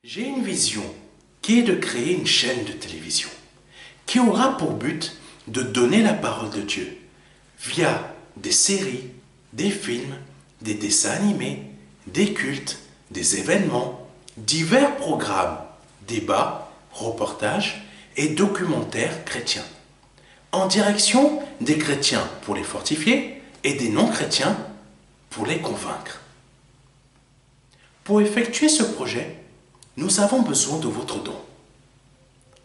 J'ai une vision qui est de créer une chaîne de télévision qui aura pour but de donner la parole de Dieu via des séries, des films, des dessins animés, des cultes, des événements, divers programmes, débats, reportages et documentaires chrétiens, en direction des chrétiens pour les fortifier et des non-chrétiens pour les convaincre. Pour effectuer ce projet, nous avons besoin de votre don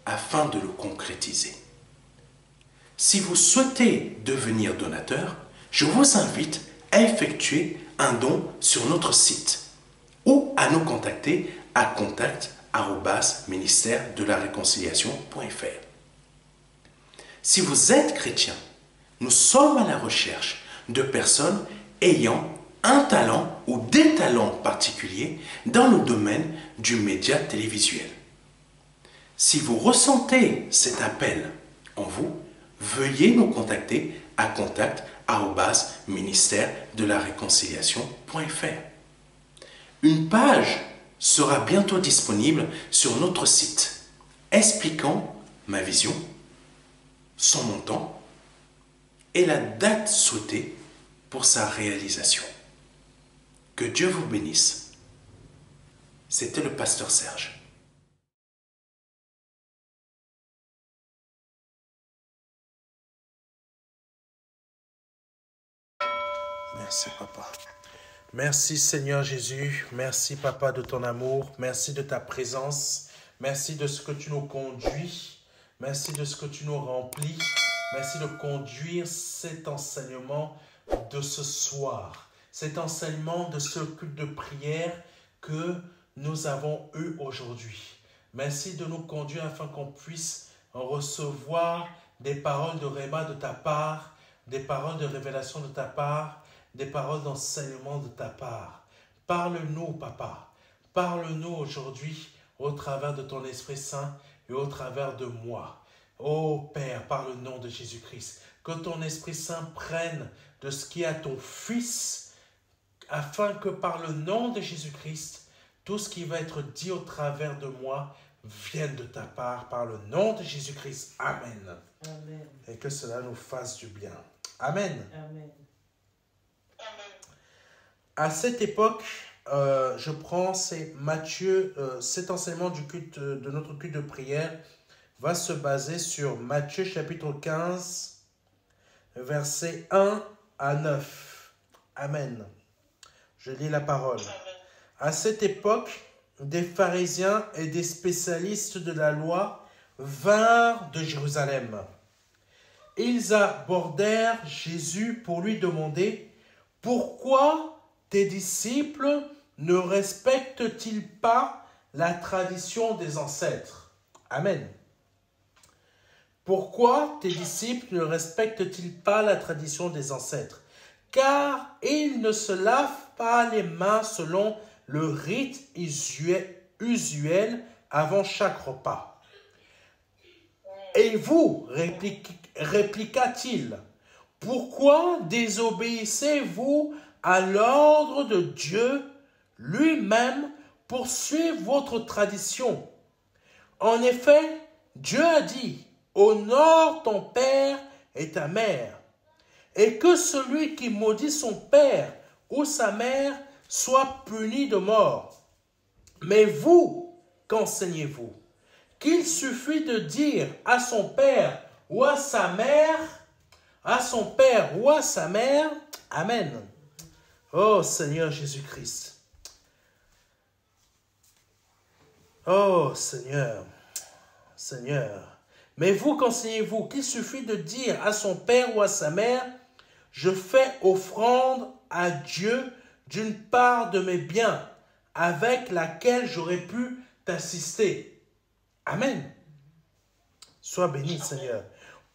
afin de le concrétiser. Si vous souhaitez devenir donateur, je vous invite à effectuer un don sur notre site ou à nous contacter à contact@ministère-de-la-réconciliation.fr. Si vous êtes chrétien, nous sommes à la recherche de personnes ayant un talent ou des talents particuliers dans le domaine du média télévisuel. Si vous ressentez cet appel en vous, veuillez nous contacter à contact@ministère-de-la-réconciliation.fr. Une page sera bientôt disponible sur notre site expliquant ma vision, son montant et la date souhaitée pour sa réalisation. Que Dieu vous bénisse. C'était le pasteur Serge. Merci, Papa. Merci, Seigneur Jésus. Merci, Papa, de ton amour. Merci de ta présence. Merci de ce que tu nous conduis. Merci de ce que tu nous remplis. Merci de conduire cet enseignement de ce soir. Cet enseignement de ce culte de prière que nous avons eu aujourd'hui. Merci de nous conduire afin qu'on puisse recevoir des paroles de réma de ta part, des paroles de révélation de ta part, des paroles d'enseignement de ta part. Parle-nous, Papa. Parle-nous aujourd'hui au travers de ton Esprit Saint et au travers de moi. Ô Père, par le nom de Jésus-Christ, que ton Esprit Saint prenne de ce qui est à ton Fils, afin que par le nom de Jésus-Christ, tout ce qui va être dit au travers de moi vienne de ta part, par le nom de Jésus-Christ. Amen. Amen. Et que cela nous fasse du bien. Amen. Amen. À cette époque, je prends Matthieu, cet enseignement du culte, de notre culte de prière va se baser sur Matthieu chapitre 15, versets 1 à 9. Amen. Je lis la parole. À cette époque, des pharisiens et des spécialistes de la loi vinrent de Jérusalem. Ils abordèrent Jésus pour lui demander « Pourquoi tes disciples ne respectent-ils pas la tradition des ancêtres ?» Amen. Pourquoi tes disciples ne respectent-ils pas la tradition des ancêtres? Car ils ne se lavent pas les mains selon le rite usuel avant chaque repas. Et vous, répliqua-t-il, pourquoi désobéissez-vous à l'ordre de Dieu lui-même pour suivre votre tradition? En effet, Dieu a dit, honore ton père et ta mère, et que celui qui maudit son père ou sa mère soit puni de mort. Mais vous, qu'enseignez-vous? Qu'il suffit de dire à son père ou à sa mère, Amen. Oh Seigneur Jésus-Christ. Oh Seigneur. Mais vous, qu'enseignez-vous? Qu'il suffit de dire à son père ou à sa mère, je fais offrande à Dieu d'une part de mes biens, avec laquelle j'aurais pu t'assister. Amen. Sois béni, Seigneur.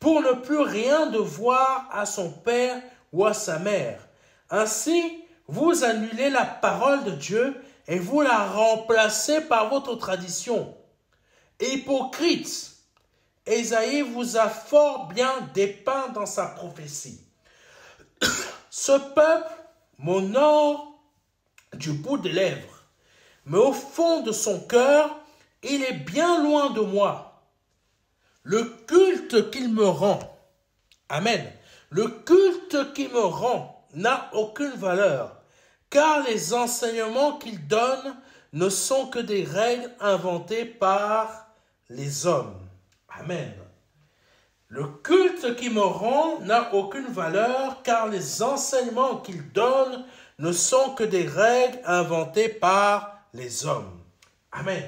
Pour ne plus rien devoir à son père ou à sa mère. Ainsi, vous annulez la parole de Dieu et vous la remplacez par votre tradition. Hypocrite, Ésaïe vous a fort bien dépeint dans sa prophétie. Ce peuple m'honore du bout des lèvres, mais au fond de son cœur, il est bien loin de moi. Le culte qu'il me rend, amen, le culte qu'il me rend n'a aucune valeur, car les enseignements qu'il donne ne sont que des règles inventées par les hommes. Amen. Le culte qu'il me rend n'a aucune valeur, car les enseignements qu'il donne ne sont que des règles inventées par les hommes. Amen.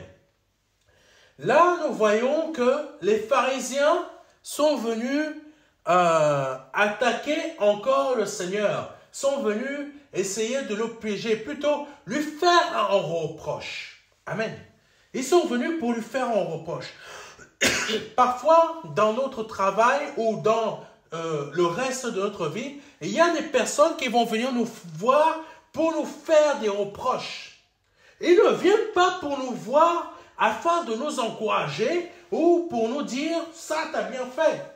Là, nous voyons que les pharisiens sont venus attaquer encore le Seigneur, sont venus essayer de le piéger, plutôt lui faire un reproche. Amen. Ils sont venus pour lui faire un reproche. Parfois, dans notre travail ou dans le reste de notre vie, il y a des personnes qui vont venir nous voir pour nous faire des reproches. Ils ne viennent pas pour nous voir afin de nous encourager ou pour nous dire « ça, tu as bien fait ».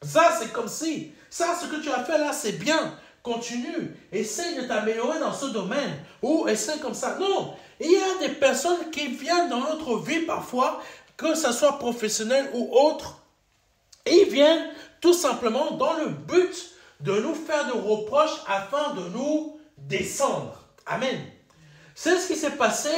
Ça, c'est comme si. Ça, ce que tu as fait là, c'est bien. Continue. Essaye de t'améliorer dans ce domaine. Ou essaye comme ça. Non. Il y a des personnes qui viennent dans notre vie parfois, que ce soit professionnel ou autre. Ils viennent tout simplement dans le but de nous faire des reproches afin de nous descendre. Amen. C'est ce qui s'est passé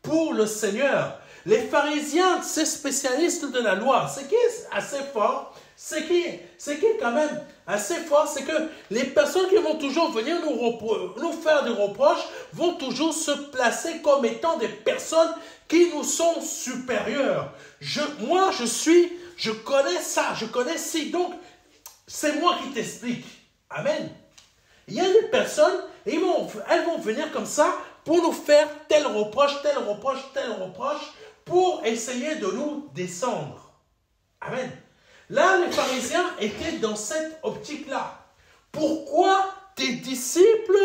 pour le Seigneur. Les pharisiens, ces spécialistes de la loi, ce qui est assez fort, ce qui est quand même assez fort, c'est que les personnes qui vont toujours venir nous faire des reproches vont toujours se placer comme étant des personnes qui nous sont supérieures. Moi, je connais ça, je connais ci, donc c'est moi qui t'explique. Amen. Il y a des personnes, elles vont venir comme ça pour nous faire tel reproche, pour essayer de nous descendre. Amen. Là, les pharisiens étaient dans cette optique-là. Pourquoi tes disciples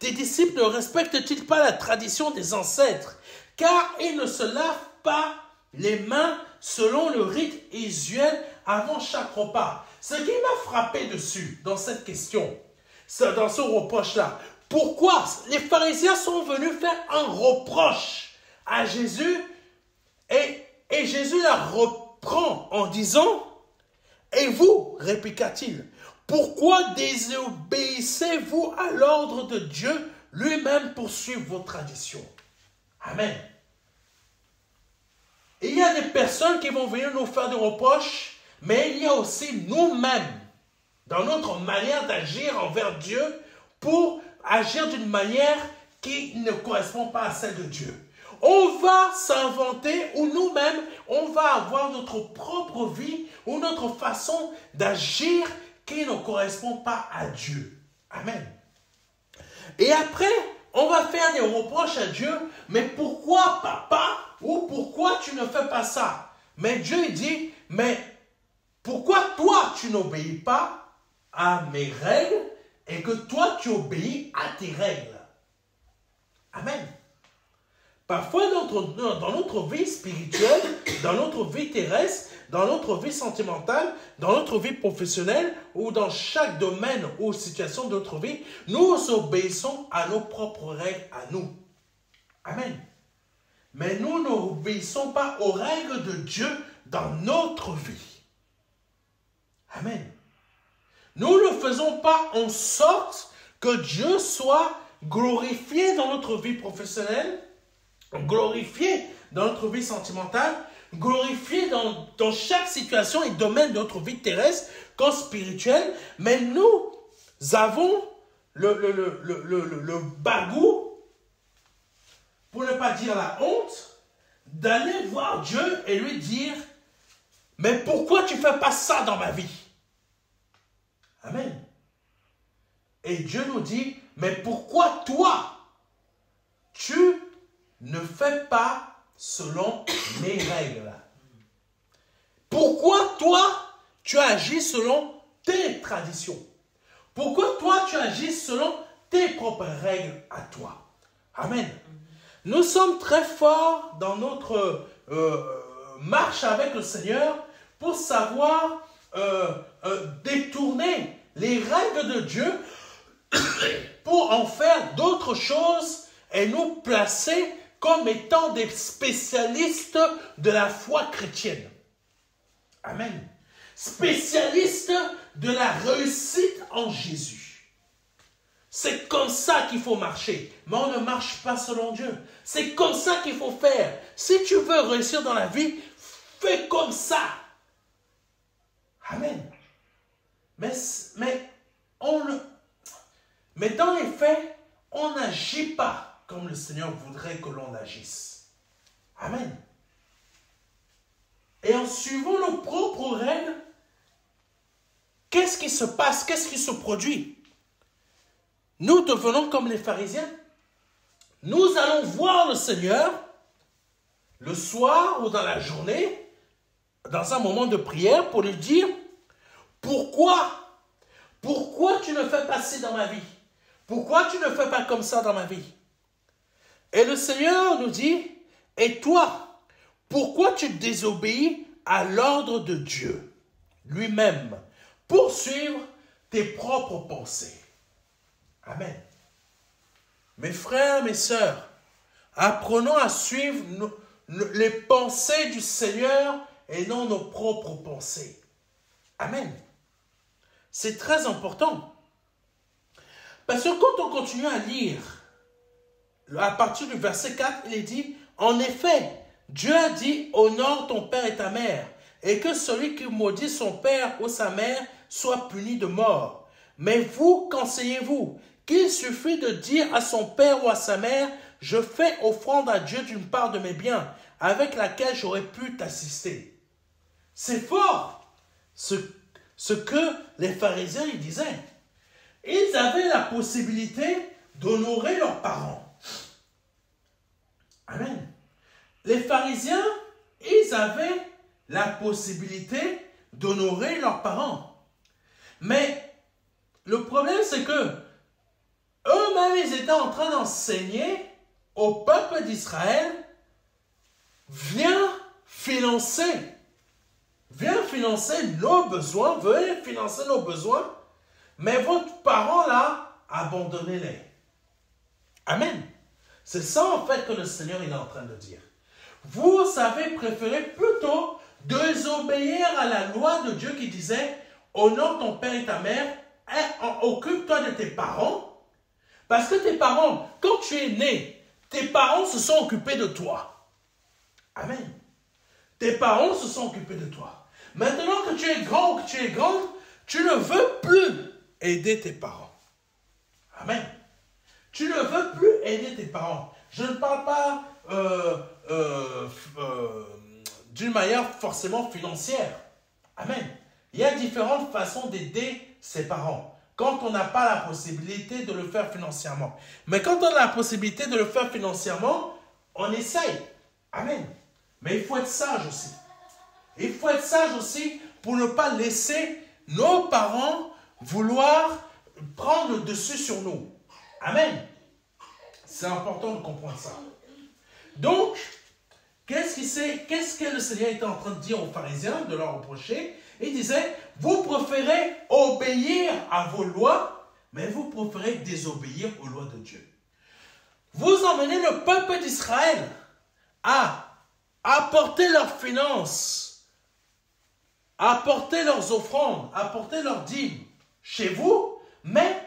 ne respectent-ils pas la tradition des ancêtres? Car ils ne se lavent pas les mains selon le rite usuel avant chaque repas. Ce qui m'a frappé dessus, dans cette question, dans ce reproche-là, pourquoi les pharisiens sont venus faire un reproche à Jésus et Jésus la reprend en disant « Et vous, répliqua-t-il, pourquoi désobéissez-vous à l'ordre de Dieu lui-même pour suivre vos traditions ?» Amen. Il y a des personnes qui vont venir nous faire des reproches, mais il y a aussi nous-mêmes, dans notre manière d'agir envers Dieu, pour agir d'une manière qui ne correspond pas à celle de Dieu. On va s'inventer ou nous-mêmes, on va avoir notre propre vie ou notre façon d'agir qui ne correspond pas à Dieu. Amen. Et après, on va faire des reproches à Dieu. Mais pourquoi, papa, ou pourquoi tu ne fais pas ça? Mais Dieu dit, mais pourquoi toi tu n'obéis pas à mes règles et que toi tu obéis à tes règles? Amen. Parfois, dans notre vie spirituelle, dans notre vie terrestre, dans notre vie sentimentale, dans notre vie professionnelle ou dans chaque domaine ou situation de notre vie, nous obéissons à nos propres règles à nous. Amen. Mais nous n'obéissons pas aux règles de Dieu dans notre vie. Amen. Nous ne faisons pas en sorte que Dieu soit glorifié dans notre vie professionnelle, glorifié dans notre vie sentimentale, glorifié dans chaque situation et domaine de notre vie terrestre comme spirituelle, mais nous avons le bagou, pour ne pas dire la honte, d'aller voir Dieu et lui dire « Mais pourquoi tu ne fais pas ça dans ma vie ?» Amen. Et Dieu nous dit « Mais pourquoi toi, tu ne fais pas selon mes règles? Pourquoi toi, tu agis selon tes traditions? Pourquoi toi, tu agis selon tes propres règles à toi? » Amen. Nous sommes très forts dans notre marche avec le Seigneur pour savoir détourner les règles de Dieu pour en faire d'autres choses et nous placer comme étant des spécialistes de la foi chrétienne. Amen. Spécialistes de la réussite en Jésus. C'est comme ça qu'il faut marcher. Mais on ne marche pas selon Dieu. C'est comme ça qu'il faut faire. Si tu veux réussir dans la vie, fais comme ça. Amen. Mais dans les faits, on n'agit pas comme le Seigneur voudrait que l'on agisse. Amen. Et en suivant nos propres règles, qu'est-ce qui se passe? Qu'est-ce qui se produit? Nous devenons comme les pharisiens. Nous allons voir le Seigneur le soir ou dans la journée, dans un moment de prière, pour lui dire, pourquoi tu ne fais pas ci dans ma vie? Pourquoi tu ne fais pas comme ça dans ma vie? Et le Seigneur nous dit, et toi, pourquoi tu désobéis à l'ordre de Dieu lui-même pour suivre tes propres pensées? Amen. Mes frères, mes sœurs, apprenons à suivre les pensées du Seigneur et non nos propres pensées. Amen. C'est très important. Parce que quand on continue à lire, à partir du verset 4, il est dit, en effet, Dieu a dit, honore ton père et ta mère, et que celui qui maudit son père ou sa mère soit puni de mort. Mais vous, qu'enseignez-vous? Qu'il suffit de dire à son père ou à sa mère, je fais offrande à Dieu d'une part de mes biens, avec laquelle j'aurais pu t'assister. C'est fort, ce que les pharisiens ils disaient. Ils avaient la possibilité d'honorer leurs parents. Amen. Les pharisiens, ils avaient la possibilité d'honorer leurs parents. Mais le problème, c'est que eux-mêmes, ils étaient en train d'enseigner au peuple d'Israël, viens financer nos besoins, veuillez financer nos besoins, mais votre parent là, abandonnez-les. Amen. C'est ça en fait que le Seigneur il est en train de dire. Vous avez préféré plutôt désobéir à la loi de Dieu qui disait, honore ton père et ta mère, et occupe-toi de tes parents. Parce que tes parents, quand tu es né, tes parents se sont occupés de toi. Amen. Tes parents se sont occupés de toi. Maintenant que tu es grand ou que tu es grande, tu ne veux plus aider tes parents. Amen. Tu ne veux plus aider tes parents. Je ne parle pas d'une manière forcément financière. Amen. Il y a différentes façons d'aider ses parents. Quand on n'a pas la possibilité de le faire financièrement. Mais quand on a la possibilité de le faire financièrement, on essaye. Amen. Mais il faut être sage aussi. Il faut être sage aussi pour ne pas laisser nos parents vouloir prendre le dessus sur nous. Amen. C'est important de comprendre ça. Donc, qu'est-ce que le Seigneur était en train de dire aux pharisiens, de leur reprocher? Il disait, vous préférez obéir à vos lois, mais vous préférez désobéir aux lois de Dieu. Vous emmenez le peuple d'Israël à apporter leurs finances, à apporter leurs offrandes, à apporter leurs dîmes chez vous, mais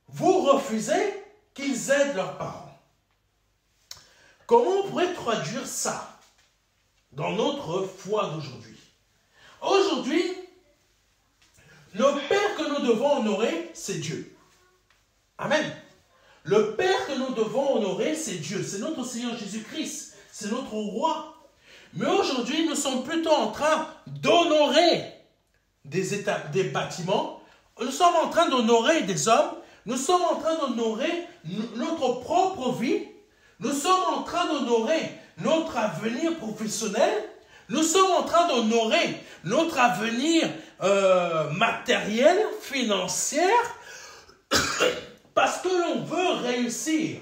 vous refusez qu'ils aident leurs parents. Comment on pourrait traduire ça dans notre foi d'aujourd'hui? Aujourd'hui, le Père que nous devons honorer, c'est Dieu. Amen. Le Père que nous devons honorer, c'est Dieu. C'est notre Seigneur Jésus-Christ. C'est notre roi. Mais aujourd'hui, nous sommes plutôt en train d'honorer des bâtiments. Nous sommes en train d'honorer des hommes. Nous sommes en train d'honorer notre propre vie. Nous sommes en train d'honorer notre avenir professionnel. Nous sommes en train d'honorer notre avenir matériel, financier, parce que l'on veut réussir.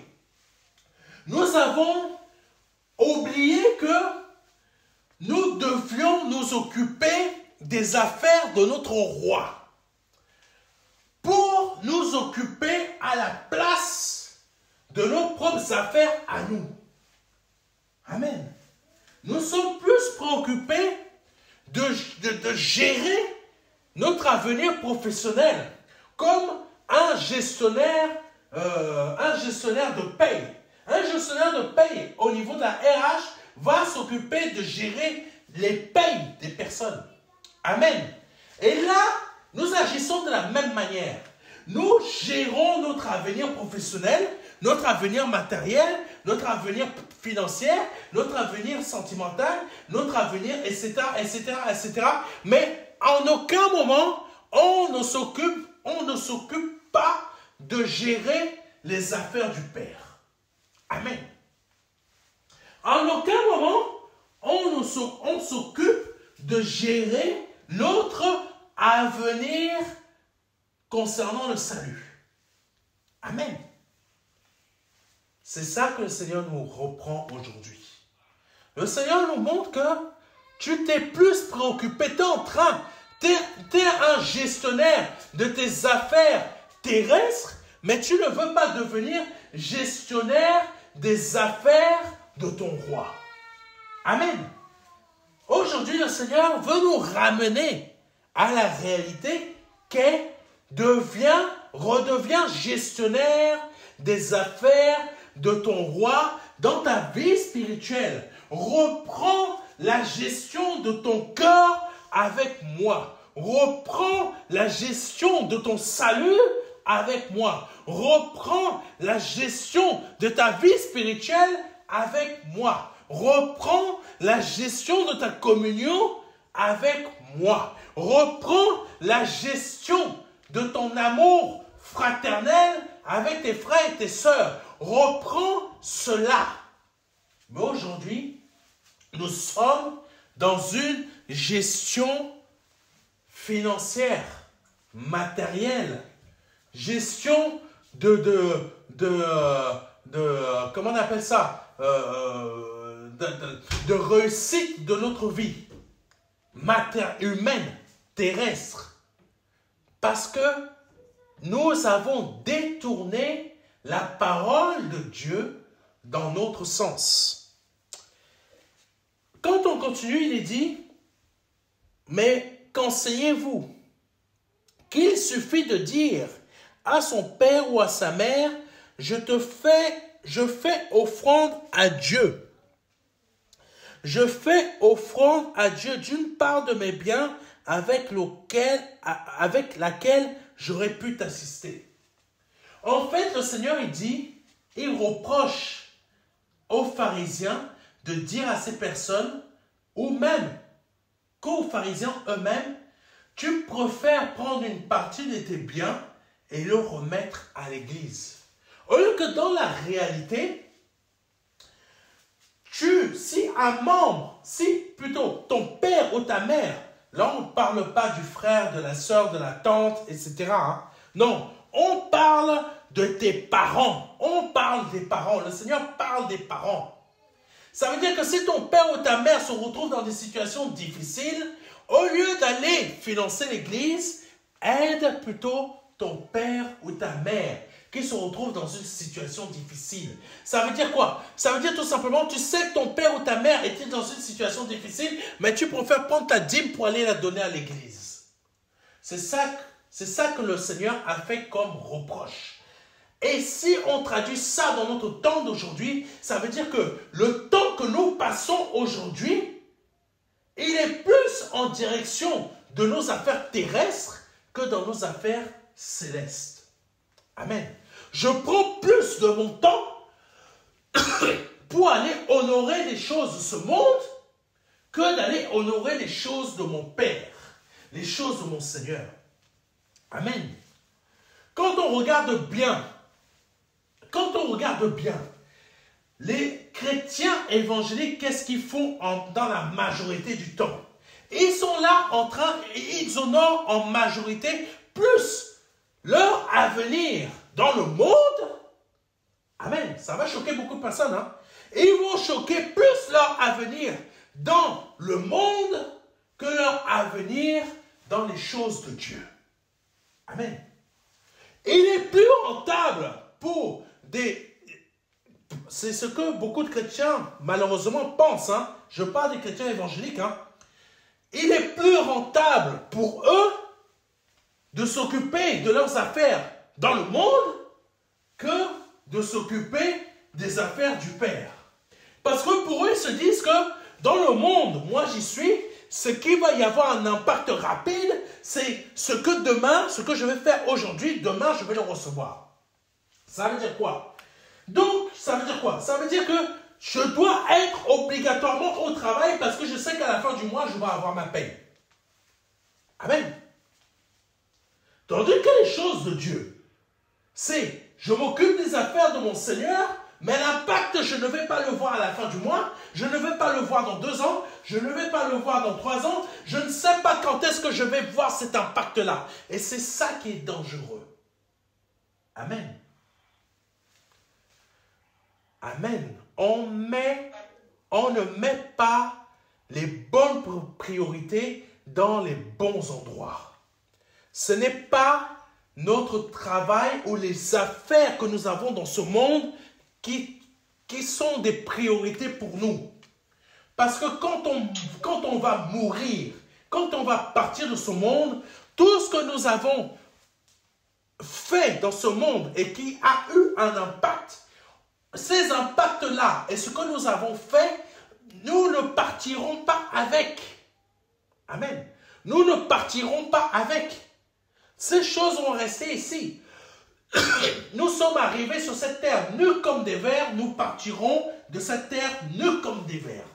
Nous avons oublié que nous devions nous occuper des affaires de notre roi pour nous occuper à la place de nos propres affaires à nous. Amen. Nous sommes plus préoccupés de gérer notre avenir professionnel comme un gestionnaire de paye. Un gestionnaire de paye au niveau de la RH va s'occuper de gérer les payes des personnes. Amen. Et là, nous agissons de la même manière. Nous gérons notre avenir professionnel, notre avenir matériel, notre avenir financier, notre avenir sentimental, notre avenir, etc., etc., etc. Mais en aucun moment, on ne s'occupe pas de gérer les affaires du Père. Amen. En aucun moment, on s'occupe de gérer notre avenir concernant le salut. Amen. C'est ça que le Seigneur nous reprend aujourd'hui. Le Seigneur nous montre que tu t'es plus préoccupé, tu es un gestionnaire de tes affaires terrestres, mais tu ne veux pas devenir gestionnaire des affaires de ton roi. Amen. Aujourd'hui, le Seigneur veut nous ramener à la réalité redeviens gestionnaire des affaires de ton roi dans ta vie spirituelle. Reprends la gestion de ton cœur avec moi. Reprends la gestion de ton salut avec moi. Reprends la gestion de ta vie spirituelle avec moi. Reprends la gestion de ta communion avec moi. Reprends la gestion de ton amour fraternel avec tes frères et tes sœurs. Reprends cela. Mais aujourd'hui, nous sommes dans une gestion financière, matérielle, gestion comment on appelle ça, de réussite de notre vie humaine, terrestre. Parce que nous avons détourné la parole de Dieu dans notre sens. Quand on continue, il est dit, mais qu'enseignez-vous? Qu'il suffit de dire à son père ou à sa mère, je fais offrande à Dieu. Je fais offrande à Dieu d'une part de mes biens avec laquelle j'aurais pu t'assister. En fait, le Seigneur, il reproche aux pharisiens de dire à ces personnes, ou même qu'aux pharisiens eux-mêmes, tu préfères prendre une partie de tes biens et le remettre à l'église. Au lieu que dans la réalité, si plutôt ton père ou ta mère, là on ne parle pas du frère, de la sœur, de la tante, etc. Non, on parle de tes parents. On parle des parents. Le Seigneur parle des parents. Ça veut dire que si ton père ou ta mère se retrouve dans des situations difficiles, au lieu d'aller financer l'église, aide plutôt ton père ou ta mère qui se retrouve dans une situation difficile. Ça veut dire quoi? Ça veut dire tout simplement, tu sais que ton père ou ta mère était dans une situation difficile, mais tu préfères prendre ta dîme pour aller la donner à l'église. C'est ça que le Seigneur a fait comme reproche. Et si on traduit ça dans notre temps d'aujourd'hui, ça veut dire que le temps que nous passons aujourd'hui, il est plus en direction de nos affaires terrestres que dans nos affaires célestes. Amen. Je prends plus de mon temps pour aller honorer les choses de ce monde que d'aller honorer les choses de mon Père, les choses de mon Seigneur. Amen. Quand on regarde bien, les chrétiens évangéliques, qu'est-ce qu'ils font dans la majorité du temps? Ils sont là ils honorent en majorité plus leur avenir dans le monde. Amen. Ça va choquer beaucoup de personnes. Ils vont choquer plus leur avenir dans le monde que leur avenir dans les choses de Dieu. Amen. Il est plus rentable pour c'est ce que beaucoup de chrétiens, malheureusement, pensent. Hein. Je parle des chrétiens évangéliques. Hein. Il est plus rentable pour eux de s'occuper de leurs affaires dans le monde que de s'occuper des affaires du Père. Parce que pour eux, ils se disent que dans le monde, moi j'y suis, ce qui va y avoir un impact rapide, c'est ce que demain, ce que je vais faire aujourd'hui, demain je vais le recevoir. Ça veut dire quoi? Donc, ça veut dire quoi? Ça veut dire que je dois être obligatoirement au travail parce que je sais qu'à la fin du mois, je vais avoir ma paye. Amen. Tandis que les choses de Dieu, c'est je m'occupe des affaires de mon Seigneur, mais l'impact, je ne vais pas le voir à la fin du mois, je ne vais pas le voir dans 2 ans, je ne vais pas le voir dans 3 ans, je ne sais pas quand est-ce que je vais voir cet impact-là. Et c'est ça qui est dangereux. Amen. Amen. On ne met pas les bonnes priorités dans les bons endroits. Ce n'est pas notre travail ou les affaires que nous avons dans ce monde qui sont des priorités pour nous. Parce que quand on va mourir, quand on va partir de ce monde, tout ce que nous avons fait dans ce monde et qui a eu un impact, ces impacts-là et ce que nous avons fait, nous ne partirons pas avec. Amen. Nous ne partirons pas avec. Ces choses vont rester ici. Nous sommes arrivés sur cette terre nus comme des vers, nous partirons de cette terre nus comme des vers.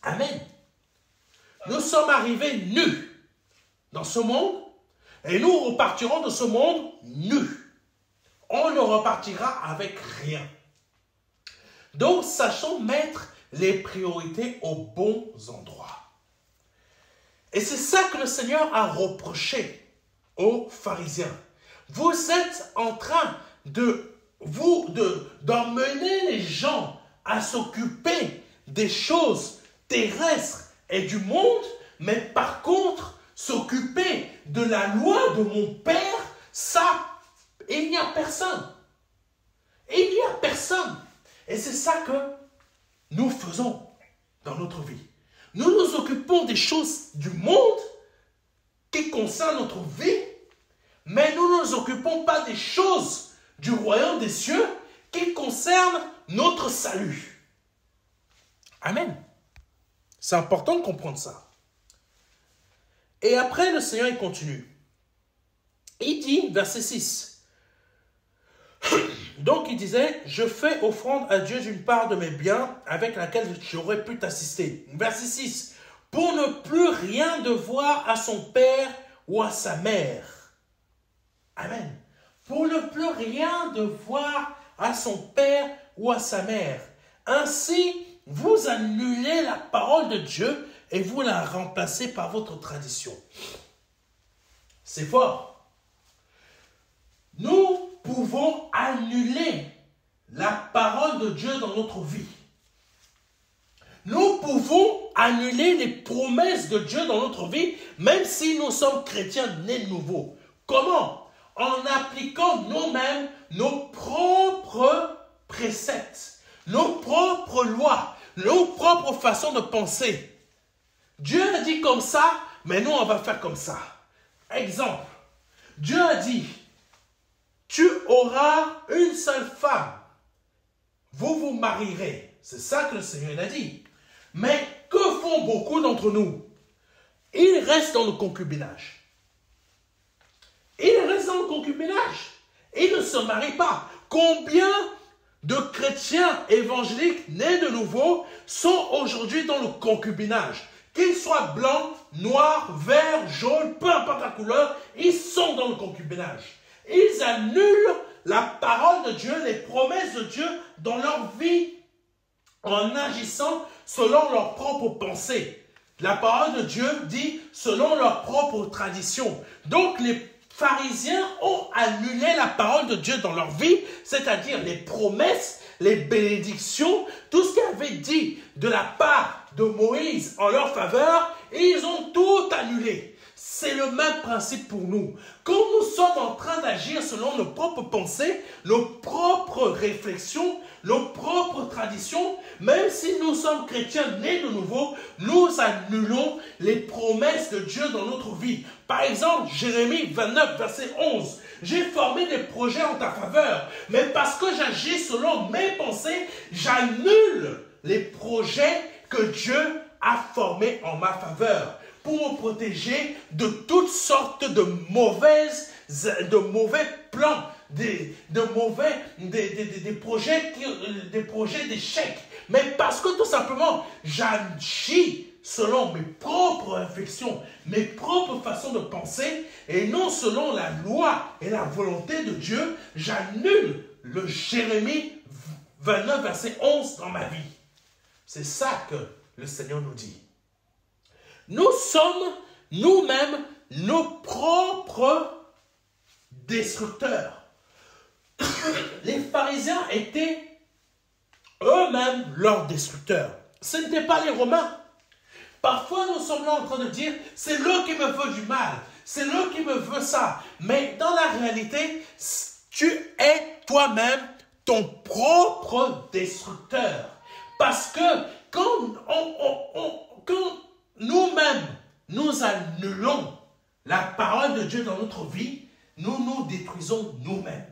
Amen. Nous sommes arrivés nus dans ce monde et nous repartirons de ce monde nus. On ne repartira avec rien. Donc, sachons mettre les priorités aux bons endroits. Et c'est ça que le Seigneur a reproché aux pharisiens. Vous êtes en train d'emmener les gens à s'occuper des choses terrestres et du monde, mais par contre, s'occuper de la loi de mon Père, ça, il n'y a personne. Il n'y a personne. Et c'est ça que nous faisons dans notre vie. Nous nous occupons des choses du monde qui concernent notre vie, mais nous ne nous occupons pas des choses du royaume des cieux qui concernent notre salut. Amen. C'est important de comprendre ça. Et après, le Seigneur, il continue. Il dit, verset 6, donc il disait, je fais offrande à Dieu d'une part de mes biens avec laquelle j'aurais pu t'assister. Verset 6, pour ne plus rien devoir à son père ou à sa mère. Amen. Pour ne plus rien devoir à son père ou à sa mère. Ainsi, vous annulez la parole de Dieu et vous la remplacez par votre tradition. C'est fort. Nous pouvons annuler la parole de Dieu dans notre vie. Nous pouvons annuler les promesses de Dieu dans notre vie, même si nous sommes chrétiens nés de nouveau. Comment? En appliquant nous-mêmes nos propres préceptes, nos propres lois, nos propres façons de penser. Dieu a dit comme ça, mais nous on va faire comme ça. Exemple, Dieu a dit, tu auras une seule femme, vous vous marierez. C'est ça que le Seigneur a dit. Mais que font beaucoup d'entre nous? Ils restent dans le concubinage. Ils restent dans le concubinage. Ils ne se marient pas. Combien de chrétiens évangéliques nés de nouveau sont aujourd'hui dans le concubinage? Qu'ils soient blancs, noirs, verts, jaunes, peu importe la couleur, ils sont dans le concubinage. Ils annulent la parole de Dieu, les promesses de Dieu dans leur vie en agissant selon leurs propres pensées. La parole de Dieu dit selon leurs propres traditions. Donc les pharisiens ont annulé la parole de Dieu dans leur vie, c'est-à-dire les promesses, les bénédictions, tout ce qui avait dit de la part de Moïse en leur faveur, ils ont tout annulé. C'est le même principe pour nous. Quand nous sommes en train d'agir selon nos propres pensées, nos propres réflexions, nos propres traditions, même si nous sommes chrétiens nés de nouveau, nous annulons les promesses de Dieu dans notre vie. Par exemple, Jérémie 29, verset 11. J'ai formé des projets en ta faveur, mais parce que j'agis selon mes pensées, j'annule les projets que Dieu a formés en ma faveur pour me protéger de toutes sortes de mauvais plans, des projets d'échec. Mais parce que tout simplement, j'agis selon mes propres réflexions, mes propres façons de penser, et non selon la loi et la volonté de Dieu, j'annule le Jérémie 29, verset 11 dans ma vie. C'est ça que le Seigneur nous dit. Nous sommes nous-mêmes nos propres destructeurs. Les pharisiens étaient eux-mêmes leurs destructeurs. Ce n'étaient pas les Romains. Parfois, nous sommes là en train de dire, c'est l'eux qui me veut du mal, c'est l'eux qui me veut ça. Mais dans la réalité, tu es toi-même ton propre destructeur. Parce que quand nous-mêmes, nous annulons la parole de Dieu dans notre vie, nous nous détruisons nous-mêmes.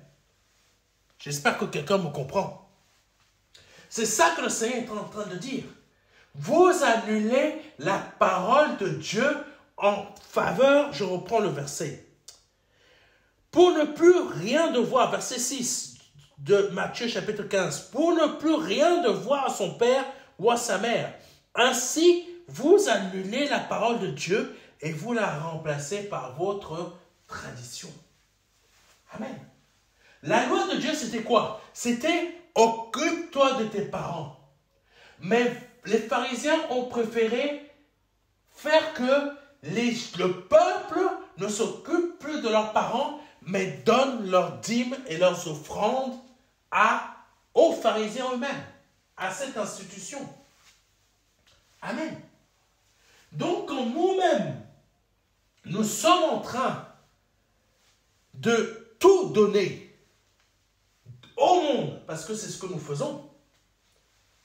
J'espère que quelqu'un me comprend. C'est ça que le Seigneur est en train de dire. Vous annulez la parole de Dieu en faveur, je reprends le verset. Pour ne plus rien devoir, verset 6 de Matthieu chapitre 15, pour ne plus rien devoir à son père ou à sa mère. Ainsi, vous annulez la parole de Dieu et vous la remplacez par votre tradition. Amen. La loi de Dieu, c'était quoi? C'était occupe-toi de tes parents. Mais les pharisiens ont préféré faire que le peuple ne s'occupe plus de leurs parents, mais donne leurs dîmes et leurs offrandes aux pharisiens eux-mêmes, à cette institution. Amen. Donc, quand nous-mêmes, nous sommes en train de tout donner au monde, parce que c'est ce que nous faisons.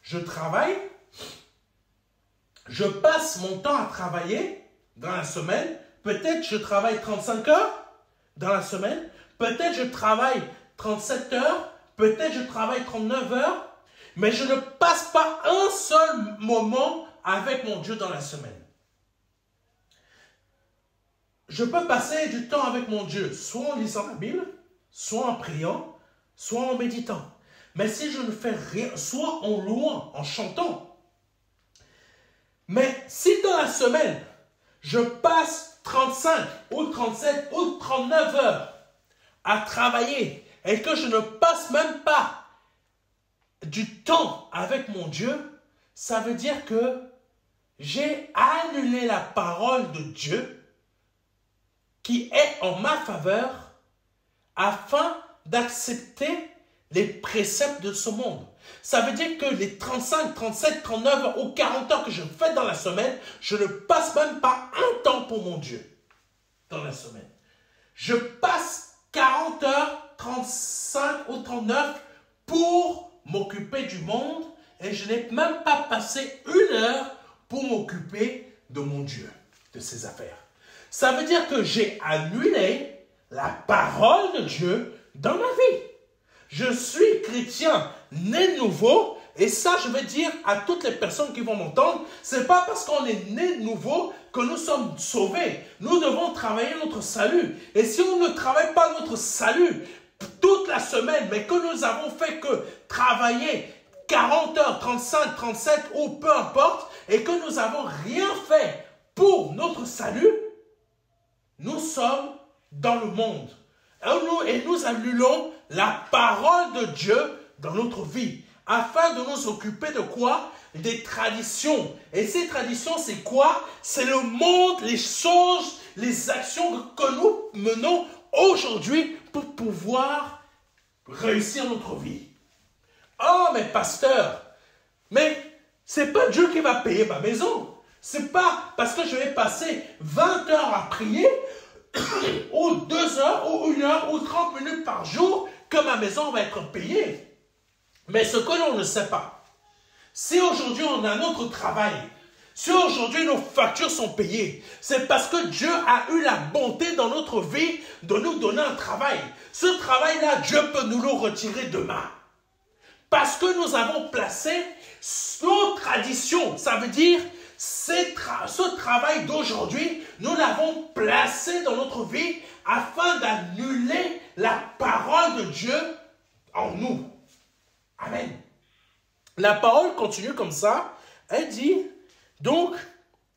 Je travaille, je passe mon temps à travailler dans la semaine. Peut-être je travaille 35 heures dans la semaine. Peut-être je travaille 37 heures. Peut-être je travaille 39 heures. Mais je ne passe pas un seul moment avec mon Dieu dans la semaine. Je peux passer du temps avec mon Dieu, soit en lisant la Bible, soit en priant, soit en méditant. Mais si je ne fais rien, soit en louant, en chantant. Mais si dans la semaine, je passe 35 ou 37 ou 39 heures à travailler et que je ne passe même pas du temps avec mon Dieu, ça veut dire que j'ai annulé la parole de Dieu qui est en ma faveur afin d'accepter les préceptes de ce monde. Ça veut dire que les 35, 37, 39 heures ou 40 heures que je fais dans la semaine, je ne passe même pas un temps pour mon Dieu dans la semaine. Je passe 40 heures, 35 ou 39 pour m'occuper du monde et je n'ai même pas passé une heure pour m'occuper de mon Dieu, de ses affaires. Ça veut dire que j'ai annulé la parole de Dieu dans ma vie. Je suis chrétien, né de nouveau, et ça, je veux dire à toutes les personnes qui vont m'entendre, c'est pas parce qu'on est né de nouveau que nous sommes sauvés. Nous devons travailler notre salut. Et si on ne travaille pas notre salut toute la semaine, mais que nous avons fait que travailler 40 heures, 35, 37 ou peu importe, et que nous n'avons rien fait pour notre salut, nous sommes dans le monde. Et nous annulons la parole de Dieu dans notre vie, afin de nous occuper de quoi? Des traditions. Et ces traditions, c'est quoi? C'est le monde, les choses, les actions que nous menons aujourd'hui pour pouvoir réussir notre vie. Oh, mais pasteur, mais c'est pas Dieu qui va payer ma maison. C'est pas parce que je vais passer 20 heures à prier ou 2 heures ou 1 heure ou 30 minutes par jour que ma maison va être payée. Mais ce que l'on ne sait pas, si aujourd'hui on a notre travail, si aujourd'hui nos factures sont payées, c'est parce que Dieu a eu la bonté dans notre vie de nous donner un travail. Ce travail-là, Dieu peut nous le retirer demain. Parce que nous avons placé nos traditions, ça veut dire ce travail d'aujourd'hui, nous l'avons placé dans notre vie afin d'annuler la parole de Dieu en nous. Amen. La parole continue comme ça. Elle dit, donc,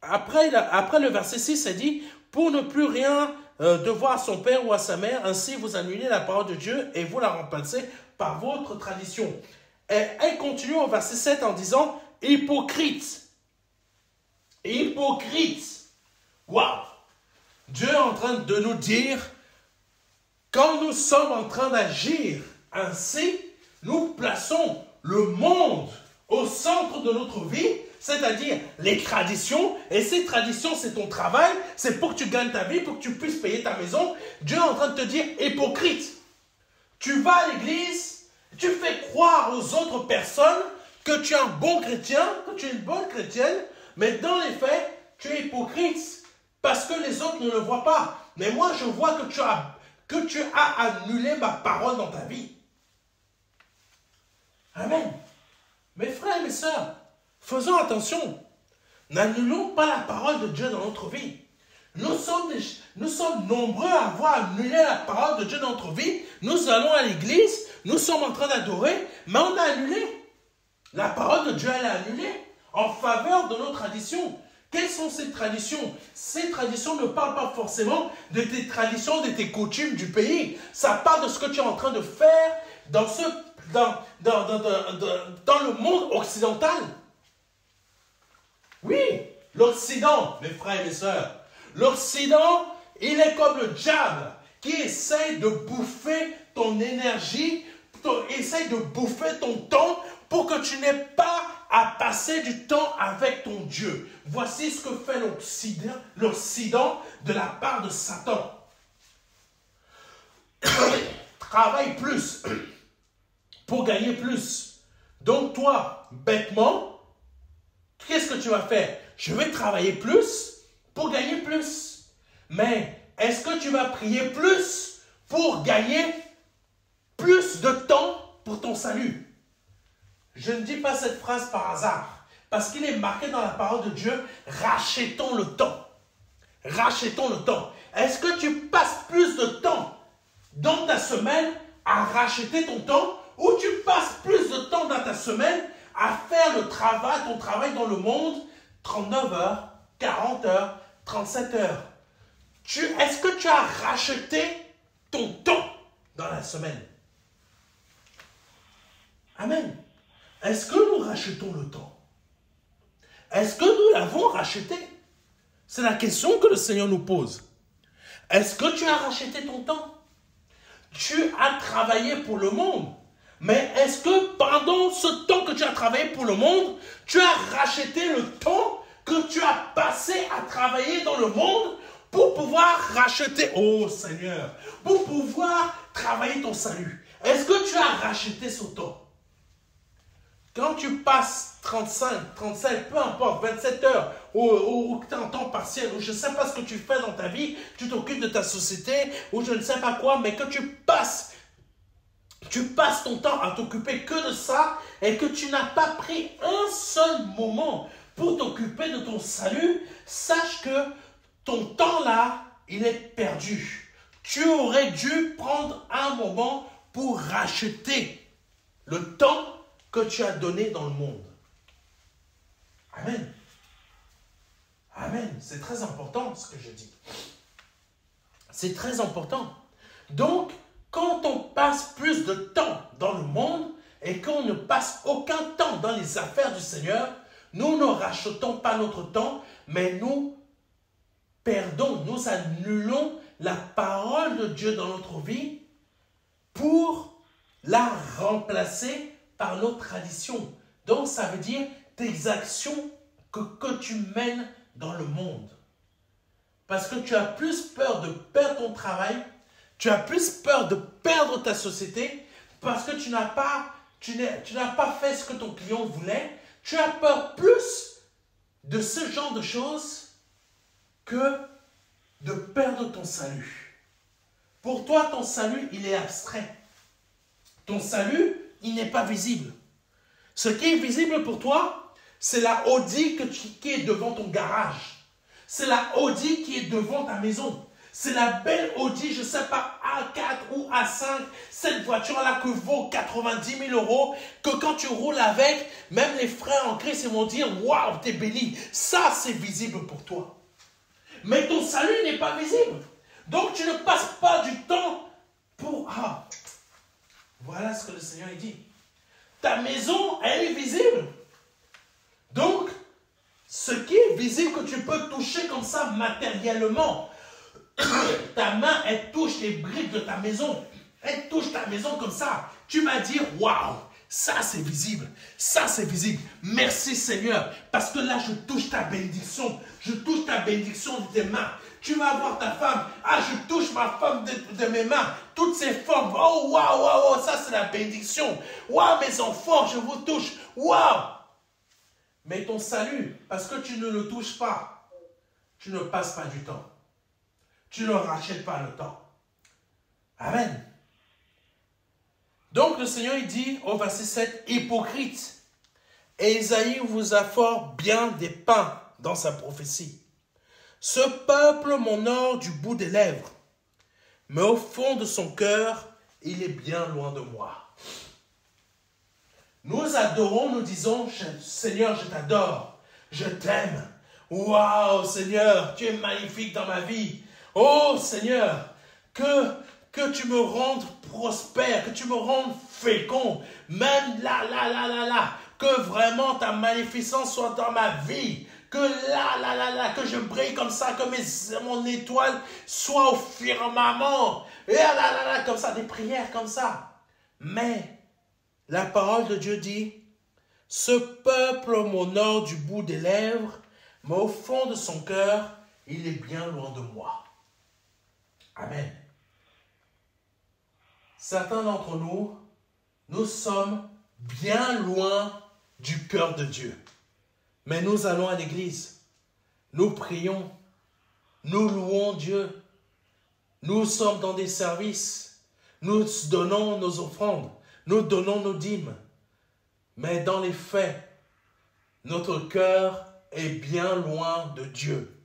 après le verset 6, elle dit, pour ne plus rien devoir à son père ou à sa mère, ainsi vous annulez la parole de Dieu et vous la remplacez par votre tradition. Et elle continue au verset 7 en disant, hypocrite. Hypocrite. Waouh. Dieu est en train de nous dire, quand nous sommes en train d'agir ainsi, nous plaçons le monde au centre de notre vie, c'est-à-dire les traditions. Et ces traditions, c'est ton travail, c'est pour que tu gagnes ta vie, pour que tu puisses payer ta maison. Dieu est en train de te dire, hypocrite. Tu vas à l'église, tu fais croire aux autres personnes que tu es un bon chrétien, que tu es une bonne chrétienne, mais dans les faits, tu es hypocrite parce que les autres ne le voient pas. Mais moi, je vois que tu as annulé ma parole dans ta vie. Amen. Mes frères et mes sœurs, faisons attention. N'annulons pas la parole de Dieu dans notre vie. Nous sommes nombreux à avoir annulé la parole de Dieu dans notre vie. Nous allons à l'église, nous sommes en train d'adorer, mais on a annulé. La parole de Dieu, elle est annulée en faveur de nos traditions. Quelles sont ces traditions? Ces traditions ne parlent pas forcément de tes traditions, de tes coutumes du pays. Ça parle de ce que tu es en train de faire dans le monde occidental. Oui, l'Occident, mes frères et mes sœurs, l'Occident, il est comme le diable qui essaye de bouffer ton énergie, essaye de bouffer ton temps pour que tu n'aies pas à passer du temps avec ton Dieu. Voici ce que fait l'Occident de la part de Satan. Travaille plus pour gagner plus. Donc toi, bêtement, qu'est-ce que tu vas faire? Je vais travailler plus pour gagner plus. Mais est-ce que tu vas prier plus pour gagner plus de temps pour ton salut? Je ne dis pas cette phrase par hasard, parce qu'il est marqué dans la parole de Dieu, rachetons le temps. Rachetons le temps. Est-ce que tu passes plus de temps dans ta semaine à racheter ton temps, ou tu passes plus de temps dans ta semaine à faire ton travail dans le monde, 39 heures, 40 heures, 37 heures? Est-ce que tu as racheté ton temps dans la semaine? Amen. Est-ce que nous rachetons le temps? Est-ce que nous l'avons racheté? C'est la question que le Seigneur nous pose. Est-ce que tu as racheté ton temps? Tu as travaillé pour le monde. Mais est-ce que pendant ce temps que tu as travaillé pour le monde, tu as racheté le temps que tu as passé à travailler dans le monde pour pouvoir racheter, oh Seigneur, pour pouvoir travailler ton salut? Est-ce que tu as racheté ce temps? Quand tu passes 35, 37, peu importe, 27 heures, ou que tu es en temps partiel, ou je ne sais pas ce que tu fais dans ta vie, tu t'occupes de ta société, ou je ne sais pas quoi, mais que tu passes ton temps à t'occuper que de ça, et que tu n'as pas pris un seul moment pour t'occuper de ton salut, sache que ton temps là, il est perdu. Tu aurais dû prendre un moment pour racheter le temps que tu as donné dans le monde. Amen. Amen. C'est très important ce que je dis. C'est très important. Donc, quand on passe plus de temps dans le monde et qu'on ne passe aucun temps dans les affaires du Seigneur, nous ne rachetons pas notre temps, mais nous perdons, nous annulons la parole de Dieu dans notre vie pour la remplacer par nos traditions. Donc, ça veut dire tes actions que tu mènes dans le monde. Parce que tu as plus peur de perdre ton travail, tu as plus peur de perdre ta société, parce que tu n'as pas fait ce que ton client voulait. Tu as peur plus de ce genre de choses que de perdre ton salut. Pour toi, ton salut, il est abstrait. Ton salut, il n'est pas visible. Ce qui est visible pour toi, c'est la Audi qui est devant ton garage. C'est la Audi qui est devant ta maison. C'est la belle Audi, je ne sais pas, A4 ou A5, cette voiture-là qui vaut 90 000 €, que quand tu roules avec, même les frères en Christ ils vont dire « Waouh, t'es béni ». Ça, c'est visible pour toi. Mais ton salut n'est pas visible. Donc, tu ne passes pas du temps pour... Ah, voilà ce que le Seigneur dit. Ta maison, elle est visible. Donc, ce qui est visible que tu peux toucher comme ça matériellement, ta main, elle touche les briques de ta maison. Elle touche ta maison comme ça. Tu vas dire, waouh, ça c'est visible. Ça c'est visible. Merci Seigneur. Parce que là, je touche ta bénédiction. Je touche ta bénédiction de tes mains. Tu vas voir ta femme. Ah, je touche ma femme de mes mains. Toutes ces formes. Oh, waouh, waouh, ça c'est la bénédiction. Waouh, mes enfants, je vous touche. Waouh. Mais ton salut, parce que tu ne le touches pas, tu ne passes pas du temps. Tu ne rachètes pas le temps. Amen. Donc le Seigneur il dit au verset 7, hypocrite. Et Isaïe vous a fort bien dépeint dans sa prophétie. Ce peuple m'honore du bout des lèvres, mais au fond de son cœur, il est bien loin de moi. Nous adorons, nous disons, Seigneur, je t'adore, je t'aime. Waouh, Seigneur, tu es magnifique dans ma vie. Oh, Seigneur, que tu me rendes prospère, que tu me rendes fécond. Même là, que vraiment ta magnificence soit dans ma vie. Que là, que je brille comme ça, que mon étoile soit au firmament. Et là, comme ça, des prières comme ça. Mais la parole de Dieu dit, ce peuple m'honore du bout des lèvres, mais au fond de son cœur, il est bien loin de moi. Amen. Certains d'entre nous, nous sommes bien loin du cœur de Dieu. Mais nous allons à l'église, nous prions, nous louons Dieu, nous sommes dans des services, nous donnons nos offrandes, nous donnons nos dîmes. Mais dans les faits, notre cœur est bien loin de Dieu.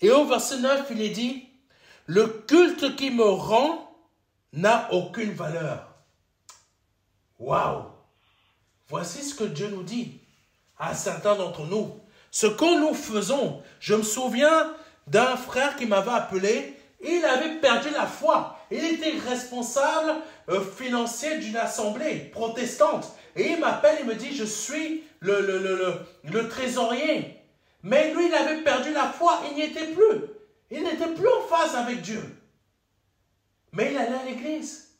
Et au verset 9, il est dit, « Le culte qui me rend n'a aucune valeur. » Waouh! Voici ce que Dieu nous dit à certains d'entre nous. Ce que nous faisons, je me souviens d'un frère qui m'avait appelé, il avait perdu la foi. Il était responsable financier d'une assemblée protestante. Et il m'appelle, il me dit, je suis le trésorier. Mais lui, il avait perdu la foi, il n'y était plus. Il n'était plus en phase avec Dieu. Mais il allait à l'église.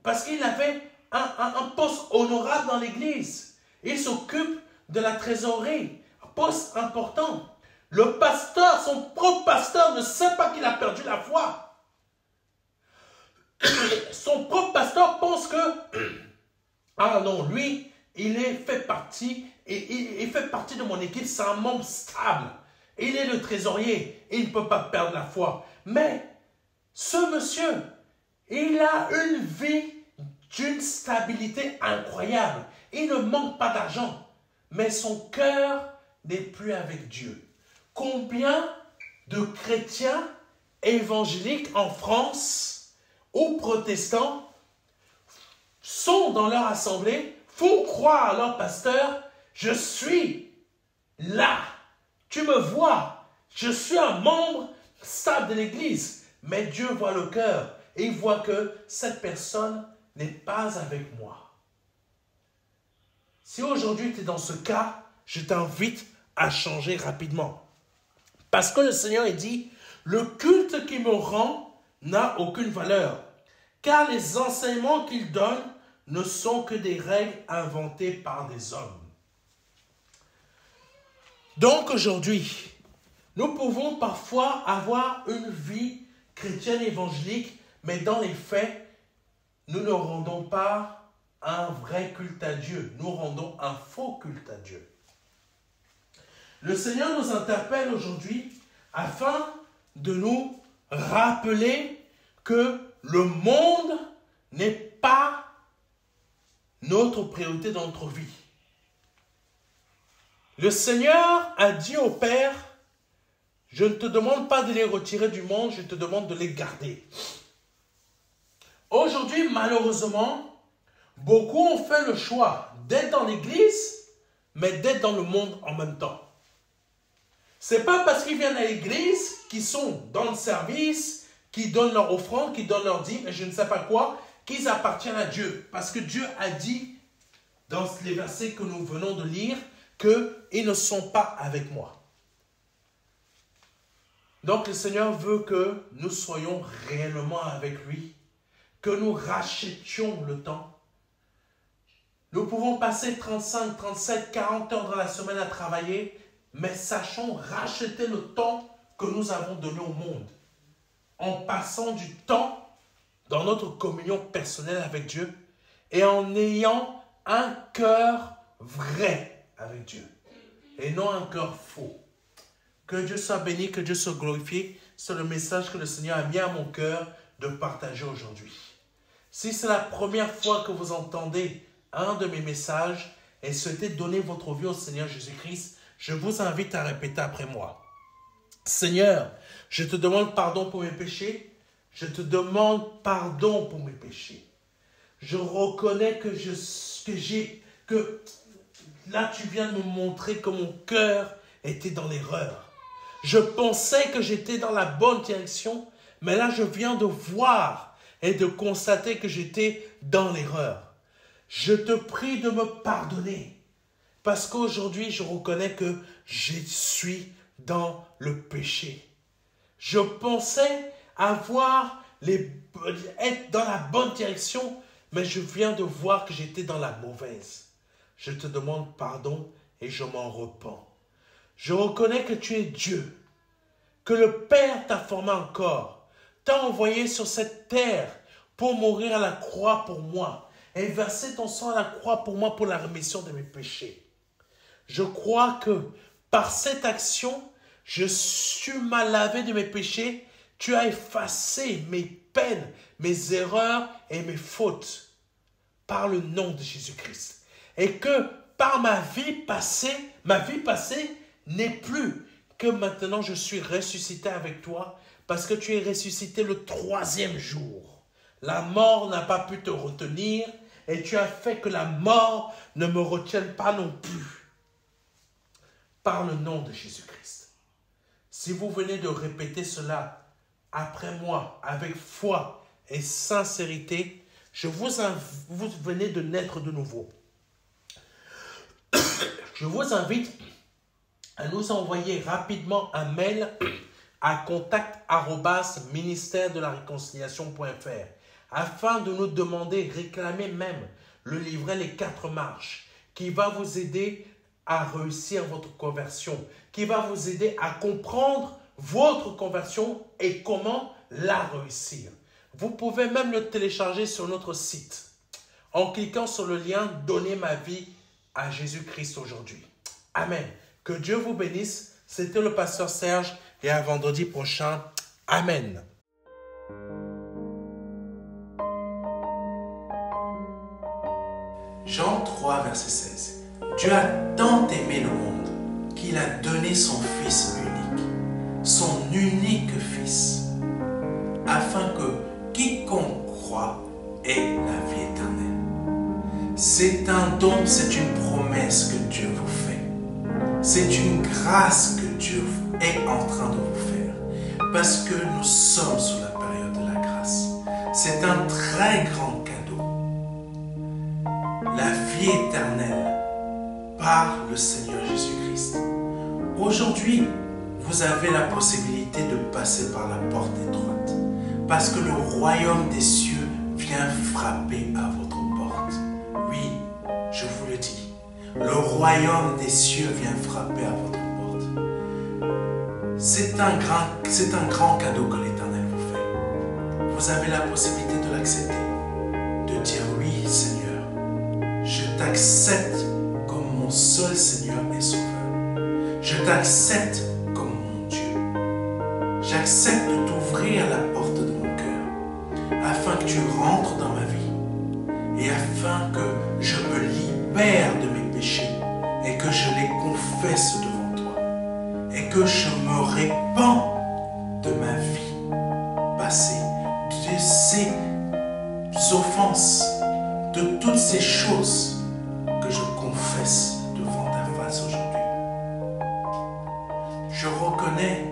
Parce qu'il avait un poste honorable dans l'église. Il s'occupe de la trésorerie. Un poste important. Le pasteur, son propre pasteur, ne sait pas qu'il a perdu la foi. Son propre pasteur pense que, ah non, lui, il fait partie de mon équipe, c'est un membre stable. Il est le trésorier, il ne peut pas perdre la foi. Mais ce monsieur, il a une vie d'une stabilité incroyable. Il ne manque pas d'argent, mais son cœur n'est plus avec Dieu. Combien de chrétiens évangéliques en France ou protestants sont dans leur assemblée, font croire à leur pasteur, je suis là, tu me vois, je suis un membre stable de l'église, mais Dieu voit le cœur et il voit que cette personne n'est pas avec moi. Si aujourd'hui tu es dans ce cas, je t'invite à changer rapidement. Parce que le Seigneur dit, le culte qui me rend n'a aucune valeur, car les enseignements qu'il donne ne sont que des règles inventées par des hommes. Donc aujourd'hui, nous pouvons parfois avoir une vie chrétienne évangélique, mais dans les faits, nous ne rendons pas un vrai culte à Dieu. Nous rendons un faux culte à Dieu. Le Seigneur nous interpelle aujourd'hui afin de nous rappeler que le monde n'est pas notre priorité dans notre vie. Le Seigneur a dit au Père, je ne te demande pas de les retirer du monde, je te demande de les garder. Aujourd'hui, malheureusement, beaucoup ont fait le choix d'être dans l'église, mais d'être dans le monde en même temps. Ce n'est pas parce qu'ils viennent à l'église, qu'ils sont dans le service, qu'ils donnent leur offrande, qu'ils donnent leur dîme, et je ne sais pas quoi, qu'ils appartiennent à Dieu. Parce que Dieu a dit, dans les versets que nous venons de lire, qu'ils ne sont pas avec moi. Donc le Seigneur veut que nous soyons réellement avec lui, que nous rachetions le temps. Nous pouvons passer 35, 37, 40 heures dans la semaine à travailler, mais sachons racheter le temps que nous avons donné au monde, en passant du temps dans notre communion personnelle avec Dieu et en ayant un cœur vrai avec Dieu et non un cœur faux. Que Dieu soit béni, que Dieu soit glorifié. C'est le message que le Seigneur a mis à mon cœur de partager aujourd'hui. Si c'est la première fois que vous entendez un de mes messages et souhaitez donner votre vie au Seigneur Jésus-Christ, je vous invite à répéter après moi. Seigneur, je te demande pardon pour mes péchés. Je te demande pardon pour mes péchés. Je reconnais que là tu viens de me montrer que mon cœur était dans l'erreur. Je pensais que j'étais dans la bonne direction, mais là je viens de voir et de constater que j'étais dans l'erreur. Je te prie de me pardonner, parce qu'aujourd'hui je reconnais que je suis dans le péché. Je pensais être dans la bonne direction, mais je viens de voir que j'étais dans la mauvaise. Je te demande pardon et je m'en repens. Je reconnais que tu es Dieu, que le Père t'a formé encore, t'a envoyé sur cette terre pour mourir à la croix pour moi et verser ton sang à la croix pour moi pour la rémission de mes péchés. Je crois que par cette action, je suis mal lavé de mes péchés. Tu as effacé mes peines, mes erreurs et mes fautes par le nom de Jésus-Christ. Et que par ma vie passée n'est plus que maintenant je suis ressuscité avec toi parce que tu es ressuscité le 3e jour. La mort n'a pas pu te retenir et tu as fait que la mort ne me retienne pas non plus. Par le nom de Jésus-Christ. Si vous venez de répéter cela après moi avec foi et sincérité, vous venez de naître de nouveau. Je vous invite à nous envoyer rapidement un mail à contact@ministère-de-la-réconciliation.fr afin de nous demander, réclamer même le livret Les 4 marches qui va vous aider à réussir votre conversion, qui va vous aider à comprendre votre conversion et comment la réussir. Vous pouvez même le télécharger sur notre site en cliquant sur le lien « Donner ma vie à Jésus-Christ aujourd'hui ». Amen. Que Dieu vous bénisse. C'était le pasteur Serge et à vendredi prochain. Amen. Jean 3, verset 16. Dieu a tant aimé le monde qu'il a donné son Fils unique Fils, afin que quiconque croit ait la vie éternelle. C'est un don, c'est une promesse que Dieu vous fait. C'est une grâce que Dieu est en train de vous faire, parce que nous sommes sous la période de la grâce. C'est un très grand cadeau. La vie éternelle par le Seigneur Jésus-Christ. Aujourd'hui, vous avez la possibilité de passer par la porte étroite, parce que le royaume des cieux vient frapper à votre porte. Oui, je vous le dis, le royaume des cieux vient frapper à votre porte. C'est un grand cadeau que l'Éternel vous fait. Vous avez la possibilité de l'accepter, de dire oui Seigneur, je t'accepte comme mon seul Seigneur et Sauveur. Je t'accepte comme mon Dieu. J'accepte de t'ouvrir la porte de mon cœur afin que tu rentres dans ma vie et afin que je me libère de mes péchés et que je les confesse devant toi et que je me répands de ma vie passée, de ces offenses, de toutes ces choses que je confesse devant ta face aujourd'hui. Je reconnais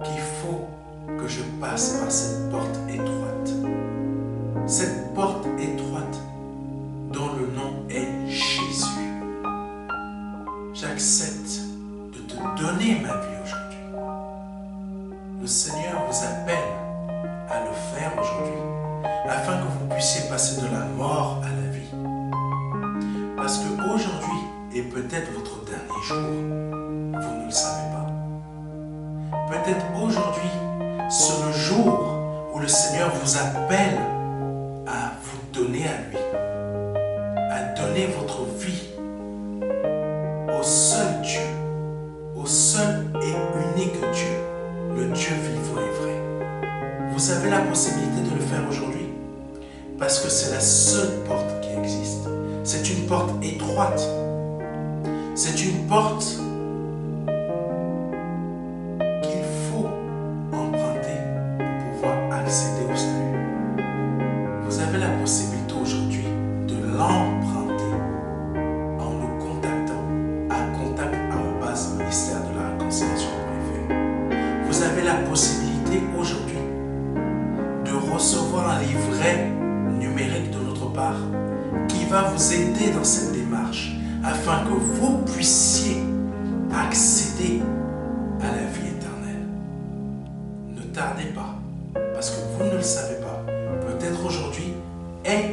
qu'il faut que je passe par cette porte étroite. Cette porte étroite dont le nom est Jésus. J'accepte de te donner ma vie aujourd'hui. Le Seigneur vous appelle à le faire aujourd'hui afin que vous puissiez passer de la mort à la vie. Parce qu'aujourd'hui est peut-être votre dernier jour. Vous ne le savez pas. Peut-être aujourd'hui, c'est le jour où le Seigneur vous appelle à vous donner à lui, à donner votre vie au seul Dieu, au seul et unique Dieu, le Dieu vivant et vrai. Vous avez la possibilité de le faire aujourd'hui parce que c'est la seule porte qui existe. C'est une porte étroite. C'est une porte qu'il faut emprunter pour pouvoir accéder au salut. Vous avez la possibilité aujourd'hui de l'emprunter en nous contactant à contact@ministère de la réconciliation.fr. Vous avez la possibilité aujourd'hui de recevoir un livret numérique de notre part qui va vous aider dans cette démarche afin que vous puissiez accéder à la vie éternelle. Ne tardez pas, parce que vous ne le savez pas. Peut-être aujourd'hui est